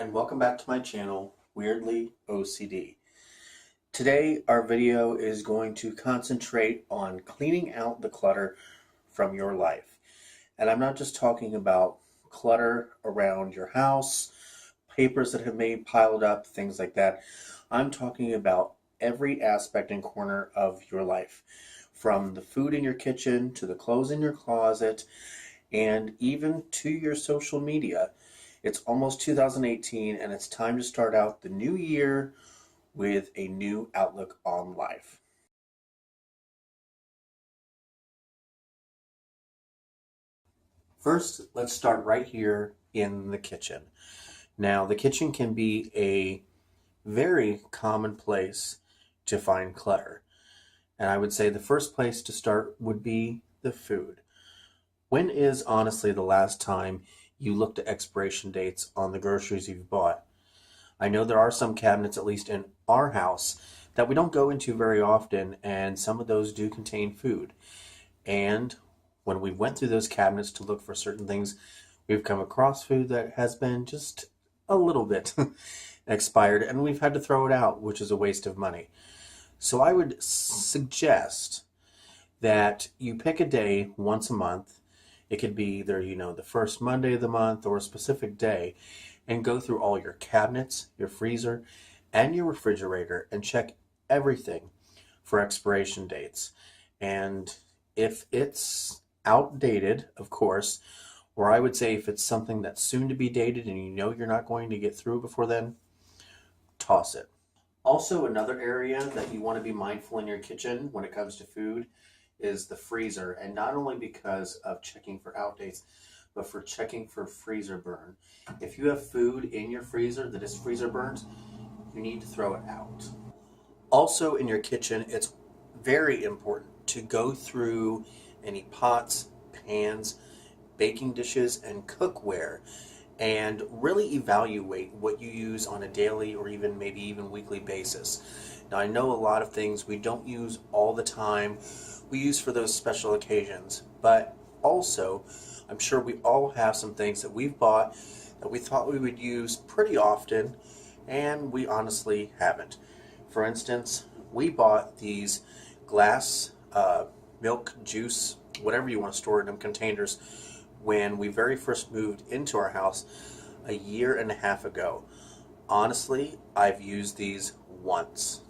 and welcome back to my channel, Weirdly O.C.D. Today our video is going to concentrate on cleaning out the clutter from your life. And I'm not just talking about clutter around your house, papers that have been piled up, things like that. I'm talking about every aspect and corner of your life, from the food in your kitchen to the clothes in your closet, and even to your social media. It's almost 2018 and it's time to start out the new year with a new outlook on life. First, let's start right here in the kitchen. Now, the kitchen can be a very common place to find clutter. And I would say the first place to start would be the food. When is honestly the last time you looked at expiration dates on the groceries you've bought? I know there are some cabinets, at least in our house, that we don't go into very often, and some of those do contain food. And when we went through those cabinets to look for certain things, we've come across food that has been just a little bit expired, and we've had to throw it out, which is a waste of money. So I would suggest that you pick a day once a month. It could be either, the first Monday of the month or a specific day, and go through all your cabinets, your freezer, and your refrigerator and check everything for expiration dates. And if it's outdated, of course, or I would say if it's something that's soon to be dated and you know you're not going to get through before then, toss it. Also, another area that you want to be mindful in your kitchen when it comes to food is the freezer, and not only because of checking for outdates, but for checking for freezer burn. If you have food in your freezer that is freezer burnt, you need to throw it out. Also in your kitchen, it's very important to go through any pots, pans, baking dishes, and cookware and really evaluate what you use on a daily or maybe even weekly basis. Now, I know a lot of things we don't use all the time. We use for those special occasions, but also I'm sure we all have some things that we've bought that we thought we would use pretty often, and we honestly haven't. For instance, we bought these glass milk, juice, whatever you want to store in them containers when we very first moved into our house a year and a half ago. Honestly, I've used these once.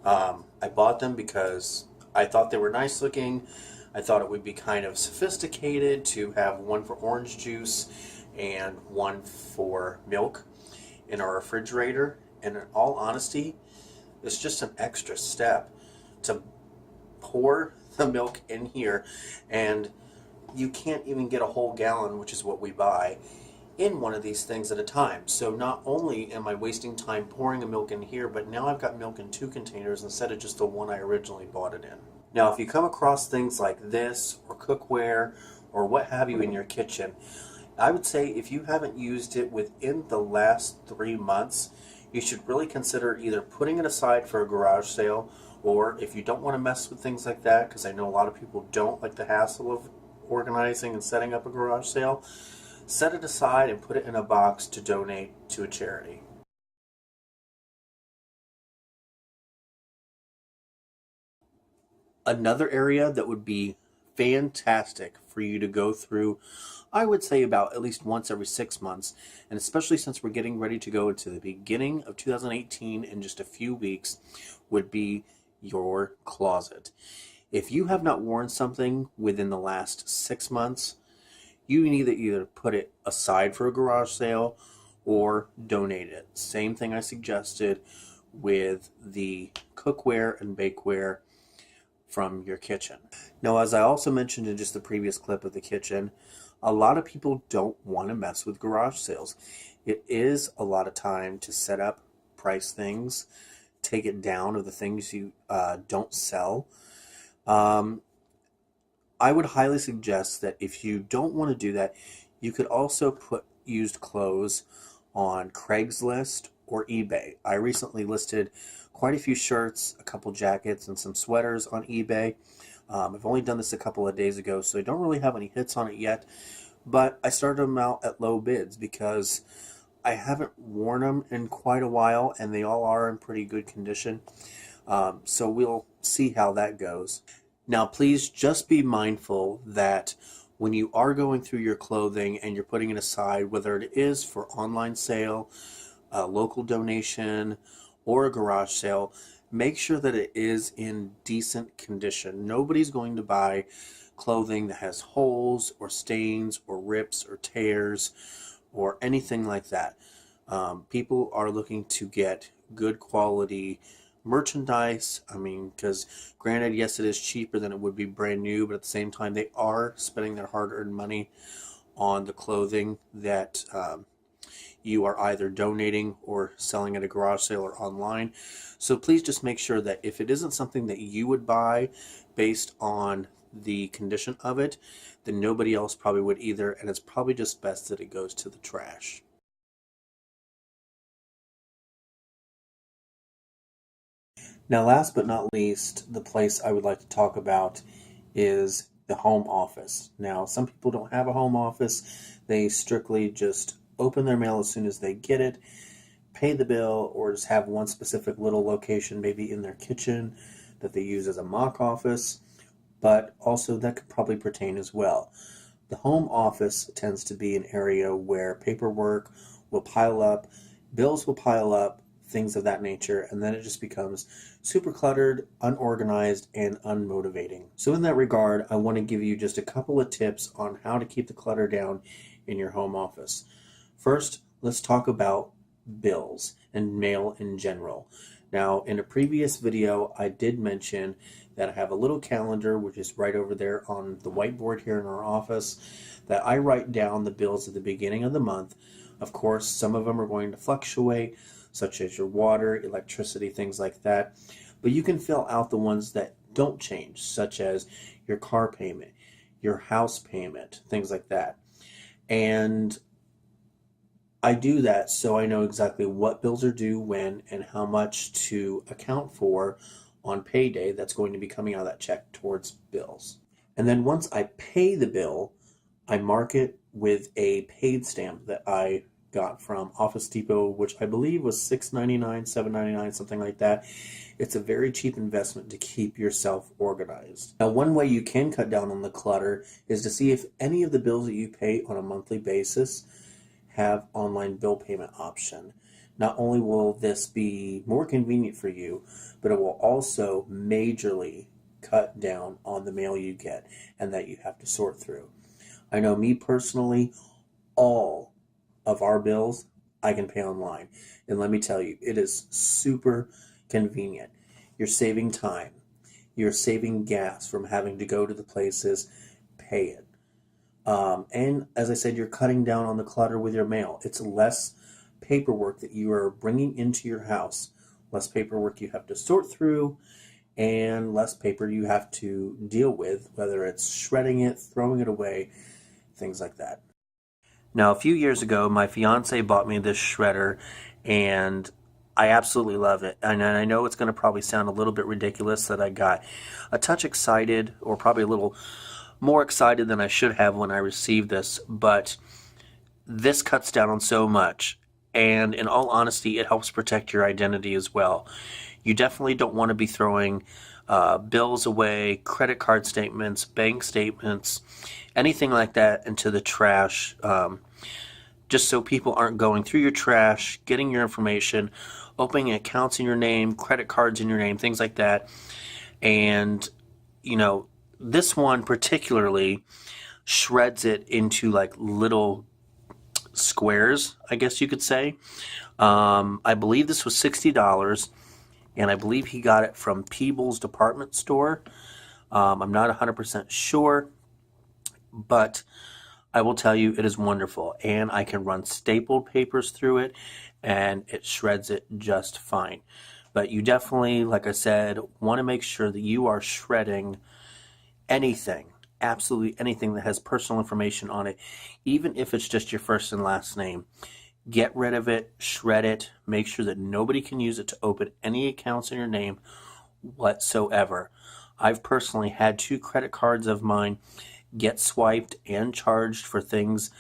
I bought them because I thought they were nice looking. I thought it would be kind of sophisticated to have one for orange juice and one for milk in our refrigerator. And in all honesty, it's just an extra step to pour the milk in here, and you can't even get a whole gallon, which is what we buy, in one of these things at a time. So not only am I wasting time pouring the milk in here, but now I've got milk in 2 containers instead of just the one I originally bought it in. Now, if you come across things like this or cookware or what have you in your kitchen, I would say if you haven't used it within the last 3 months, you should really consider either putting it aside for a garage sale, or if you don't want to mess with things like that, because I know a lot of people don't like the hassle of organizing and setting up a garage sale, set it aside and put it in a box to donate to a charity. Another area that would be fantastic for you to go through, I would say about at least once every 6 months, and especially since we're getting ready to go into the beginning of 2018 in just a few weeks, would be your closet. If you have not worn something within the last 6 months, you need to either put it aside for a garage sale or donate it. Same thing I suggested with the cookware and bakeware from your kitchen. Now, as I also mentioned in just the previous clip of the kitchen, a lot of people don't want to mess with garage sales. It is a lot of time to set up, price things, take it down of the things you don't sell. I would highly suggest that if you don't want to do that, you could also put used clothes on Craigslist or eBay. I recently listed quite a few shirts, a couple jackets, and some sweaters on eBay. I've only done this a couple of days ago, so I don't really have any hits on it yet, but I started them out at low bids because I haven't worn them in quite a while, and they all are in pretty good condition. So we'll see how that goes. Now, please just be mindful that when you are going through your clothing and you're putting it aside, whether it is for online sale, a local donation, or a garage sale, make sure that it is in decent condition. Nobody's going to buy clothing that has holes or stains or rips or tears or anything like that. People are looking to get good quality merchandise. I mean, because granted, yes, it is cheaper than it would be brand new, but at the same time, they are spending their hard-earned money on the clothing that you are either donating or selling at a garage sale or online. So please just make sure that if it isn't something that you would buy based on the condition of it, then nobody else probably would either, and it's probably just best that it goes to the trash. Now, last but not least, the place I would like to talk about is the home office. Now, some people don't have a home office. They strictly just open their mail as soon as they get it, pay the bill, or just have one specific little location, maybe in their kitchen, that they use as a mock office. But also, that could probably pertain as well. The home office tends to be an area where paperwork will pile up, bills will pile up, things of that nature, and then it just becomes super cluttered, unorganized, and unmotivating. So in that regard, I want to give you just a couple of tips on how to keep the clutter down in your home office. First, let's talk about bills and mail in general. Now, in a previous video, I did mention that I have a little calendar, which is right over there on the whiteboard here in our office, that I write down the bills at the beginning of the month. Of course, some of them are going to fluctuate, such as your water, electricity, things like that. But you can fill out the ones that don't change, such as your car payment, your house payment, things like that. And I do that so I know exactly what bills are due when and how much to account for on payday that's going to be coming out of that check towards bills. And then once I pay the bill, I mark it with a paid stamp that I got from Office Depot, which I believe was $6.99, $7.99, something like that. It's a very cheap investment to keep yourself organized. Now, one way you can cut down on the clutter is to see if any of the bills that you pay on a monthly basis have online bill payment option. Not only will this be more convenient for you, but it will also majorly cut down on the mail you get and that you have to sort through. I know me personally, all of our bills I can pay online. And let me tell you, it is super convenient. You're saving time. You're saving gas from having to go to the places, pay it. And as I said, you're cutting down on the clutter with your mail. It's less paperwork that you are bringing into your house, less paperwork you have to sort through, and less paper you have to deal with, whether it's shredding it, throwing it away, things like that. Now, a few years ago, my fiance bought me this shredder, and I absolutely love it. And I know it's going to probably sound a little bit ridiculous that I got a touch excited, or probably a little more excited than I should have when I received this, but this cuts down on so much. And in all honesty, it helps protect your identity as well. You definitely don't want to be throwing bills away, credit card statements, bank statements, anything like that into the trash, just so people aren't going through your trash, getting your information, opening accounts in your name, credit cards in your name, things like that. And, you know, this one particularly shreds it into like little squares, I guess you could say. I believe this was $60, and I believe he got it from Peebles Department Store. I'm not 100% sure, but I will tell you it is wonderful, and I can run stapled papers through it, and it shreds it just fine. But you definitely, like I said, want to make sure that you are shredding anything, absolutely anything that has personal information on it, even if it's just your first and last name. Get rid of it, shred it, make sure that nobody can use it to open any accounts in your name whatsoever. I've personally had 2 credit cards of mine get swiped and charged for things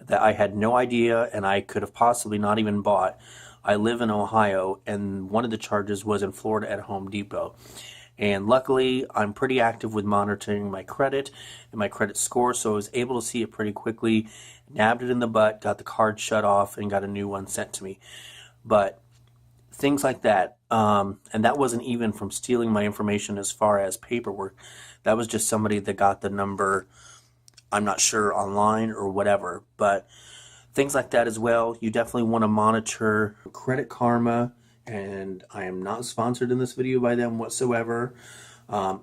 that I had no idea and I could have possibly not even bought. I live in Ohio, and one of the charges was in Florida at Home Depot. And luckily, I'm pretty active with monitoring my credit and my credit score, so I was able to see it pretty quickly, nabbed it in the butt, got the card shut off, and got a new one sent to me. But things like that, and that wasn't even from stealing my information as far as paperwork. That was just somebody that got the number, I'm not sure, online or whatever. But things like that as well. You definitely want to monitor Credit Karma, and I am not sponsored in this video by them whatsoever.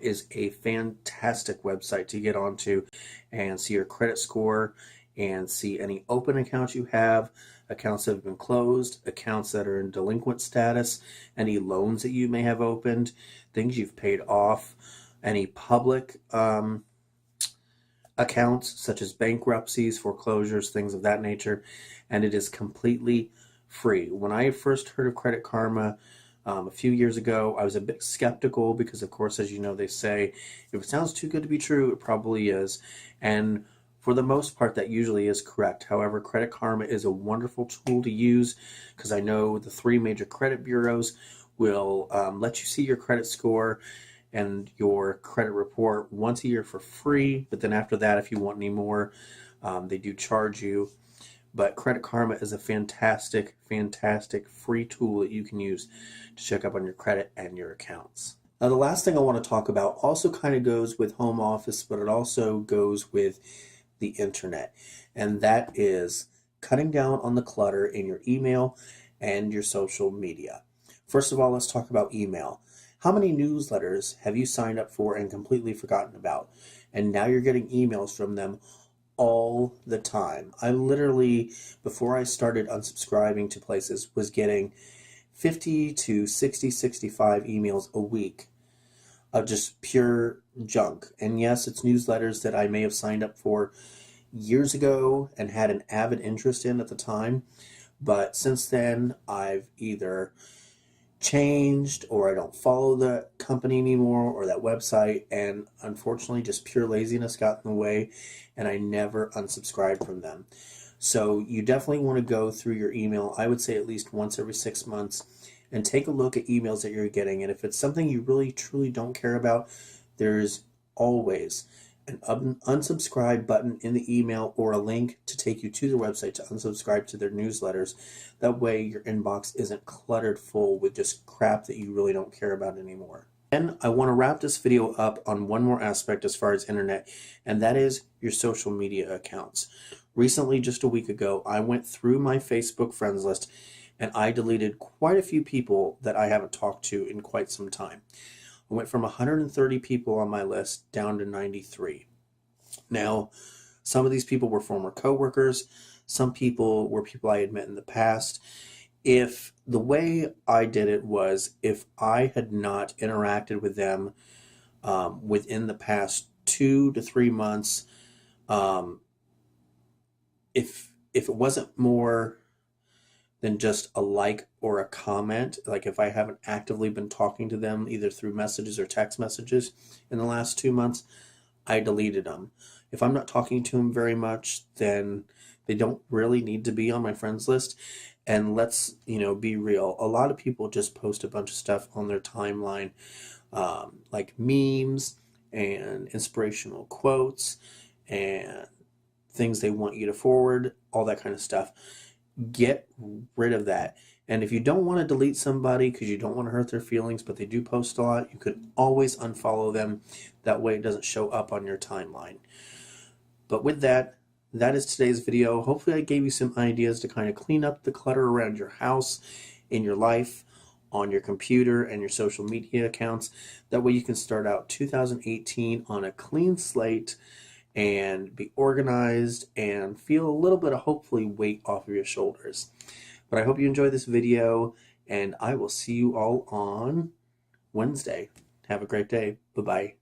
Is a fantastic website to get onto and see your credit score and see any open accounts you have, accounts that have been closed, accounts that are in delinquent status, any loans that you may have opened, things you've paid off, any public accounts such as bankruptcies, foreclosures, things of that nature, and it is completely free. When I first heard of Credit Karma a few years ago, I was a bit skeptical because, of course, as you know, they say if it sounds too good to be true, it probably is. And for the most part, that usually is correct. However, Credit Karma is a wonderful tool to use because I know the 3 major credit bureaus will let you see your credit score and your credit report once a year for free. But then after that, if you want any more, they do charge you. But Credit Karma is a fantastic, fantastic free tool that you can use to check up on your credit and your accounts. Now, the last thing I want to talk about also kind of goes with home office, but it also goes with the internet. And that is cutting down on the clutter in your email and your social media. First of all, let's talk about email. How many newsletters have you signed up for and completely forgotten about? And now you're getting emails from them all the time. I literally, before I started unsubscribing to places, was getting 50 to 60, 65 emails a week of just pure junk. And yes, it's newsletters that I may have signed up for years ago and had an avid interest in at the time. But since then, I've either changed or I don't follow the company anymore or that website, and unfortunately just pure laziness got in the way and I never unsubscribed from them. So you definitely want to go through your email, I would say at least once every 6 months, and take a look at emails that you're getting. And if it's something you really truly don't care about, there's always an unsubscribe button in the email or a link to take you to the website to unsubscribe to their newsletters. That way your inbox isn't cluttered full with just crap that you really don't care about anymore. And I want to wrap this video up on one more aspect as far as internet, and that is your social media accounts. Recently, just a week ago, I went through my Facebook friends list and I deleted quite a few people that I haven't talked to in quite some time. I went from 130 people on my list down to 93. Now, some of these people were former coworkers. Some people were people I had met in the past. If the way I did it was, if I had not interacted with them within the past 2 to 3 months, if it wasn't more than just a like or a comment, like if I haven't actively been talking to them either through messages or text messages in the last 2 months, I deleted them. If I'm not talking to them very much, then they don't really need to be on my friends list. And let's, be real. A lot of people just post a bunch of stuff on their timeline, like memes and inspirational quotes and things they want you to forward, all that kind of stuff. Get rid of that. And if you don't want to delete somebody because you don't want to hurt their feelings, but they do post a lot, you could always unfollow them. That way it doesn't show up on your timeline. But with that, that is today's video. Hopefully I gave you some ideas to kind of clean up the clutter around your house, in your life, on your computer, and your social media accounts. That way you can start out 2018 on a clean slate and be organized and feel a little bit of hopefully weight off of your shoulders. But I hope you enjoyed this video, and I will see you all on Wednesday. Have a great day. Bye-bye.